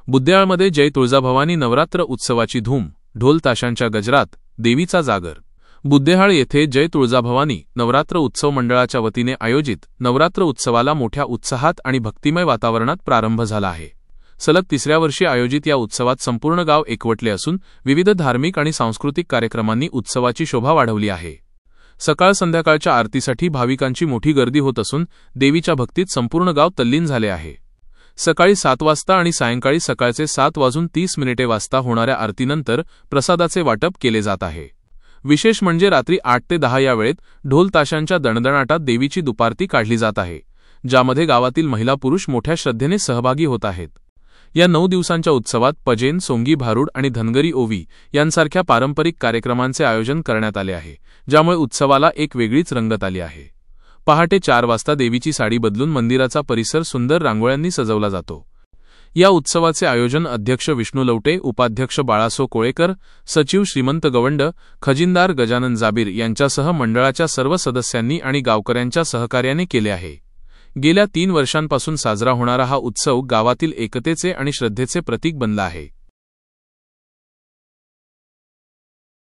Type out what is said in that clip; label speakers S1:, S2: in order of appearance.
S1: बुद्ध्याळमध्ये जय तुळजाभवानी नवरात्र उत्सवाची धूम, ढोल ताशांच्या गजरात, देवीचा जागर। बुद्देहाळ येथे जय तुळजाभवानी नवरात्र उत्सव मंडळाच्या वतीने आयोजित नवरात्र उत्सवाला मोठ्या उत्साहात आणि भक्तिमय वातावरणात प्रारंभ झाला आहे। सलग तिसऱ्या वर्षी आयोजित या उत्सवात संपूर्ण गाव एकवटले असून विविध धार्मिक आणि सांस्कृतिक कार्यक्रमांनी उत्सवाची शोभा वाढवली आहे। सकाळ संध्याकाळच्या आरतीसाठी भाविकांची मोठी गर्दी होत असून देवीच्या भक्तीत संपूर्ण गाव तल्लीन झाले आहे। सकाळी 7 वाजता आणि सायंकाळी सकाळचे 7:30 वाजता होणाऱ्या आरतीनंतर प्रसादाचे वाटप केले जात आहे। विशेष म्हणजे रात्री 8 ते 10 या वेळेत ढोल ताशांच्या दणदणाटात देवीची दुपारती काढली जात आहे, ज्यामध्ये गावातील महिला पुरुष मोठ्या श्रद्धेने सहभागी होत आहेत। या 9 दिवसांच्या उत्सवात पजेन, सोंगी भारूड आणि धनगरी ओवी यांसारख्या पारंपरिक कार्यक्रमांचे आयोजन करण्यात आले आहे, ज्यामुळे उत्सवाला एक वेगळीच रंगत आली आहे। पहाटे 4 वाजता देवीची साडी बदलून मंदिराचा परिसर सुंदर रांगोळ्यांनी सजवला जातो। या उत्सवाचे आयोजन अध्यक्ष विष्णू लवटे, उपाध्यक्ष बाळासो कोळेकर, सचिव श्रीमंत गवंड, खजिनदार गजानन जाबीर यांच्यासह मंडळाच्या सर्व सदस्यांनी आणि गावकऱ्यांच्या सहकार्याने केले आहे। गेल्या 3 वर्षांपासून साजरा होणारा हा उत्सव गावातील एकतेचे आणि श्रद्धेचे प्रतीक बनला आहे।